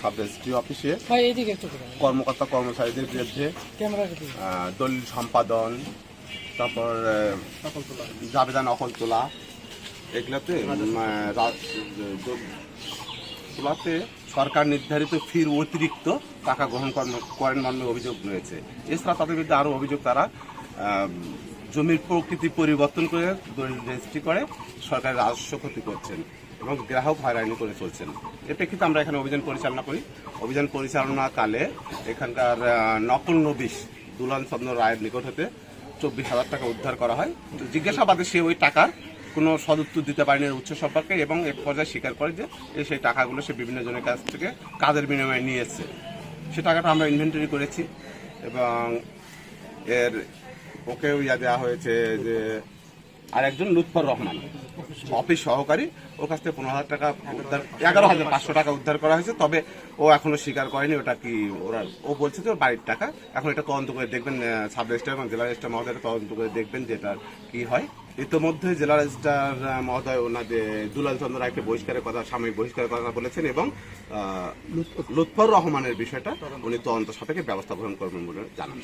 Sub registry অফিসে কর্মকর্তা কর্মচারীদের বিরুদ্ধে দলিল সম্পাদন, তারপর জাবেদা নকল তোলা, এগুলোতে তোলাতে সরকার নির্ধারিত ফির অতিরিক্ত টাকা গ্রহণ করেন মর্মে অভিযোগ রয়েছে। এছাড়া তাদের বিরুদ্ধে আরও অভিযোগ, তারা জমির প্রকৃতি পরিবর্তন করে দলিল রেজিস্ট্রি করে সরকারের রাজস্ব ক্ষতি করছেন এবং গ্রাহক হয়রানি করে চলছেন। এর প্রেক্ষিতে আমরা এখানে অভিযান পরিচালনা করি। অভিযান পরিচালনাকালে এখানকার নকল নবিশ দুলাল চন্দ্র রায়ের নিকট হতে 24,000 টাকা উদ্ধার করা হয়। জিজ্ঞাসাবাদে সে ওই টাকার কোনো সদুত্তর দিতে পারেনি উৎস সম্পর্কে এবং এক পর্যায়ে স্বীকার করে যে সেই টাকাগুলো সে বিভিন্ন জনের কাছ থেকে কাজের বিনিময়ে নিয়েছে। সে টাকাটা আমরা ইনভেন্টরি করেছি এবং এর ওকেও দেওয়া হয়েছে যে আরেকজন লুৎফর রহমান অফিস সহকারী, ওর কাছ থেকে 15,000 টাকা উদ্ধার, 11,500 টাকা উদ্ধার করা হয়েছে। তবে ও এখনো স্বীকার করেনি ওটা কি ও বলছে যে ওর বাড়ির টাকা। এখন এটা তদন্ত করে দেখবেন সাব রেজিস্ট্রার এবং জেলা রেজিস্ট্রার মহোদয় তদন্ত করে দেখবেন যে এটা কি হয়। ইতিমধ্যে জেলা রেজিস্ট্রার মহোদয় ওনাদের দুলাল চন্দ্র রায়কে বহিষ্কারের কথা, সাময়িক বহিষ্কারের কথা বলেছেন এবং লুৎফর রহমানের বিষয়টা উনি তদন্ত সাপেক্ষে ব্যবস্থা গ্রহণ করবেন বলে জানান।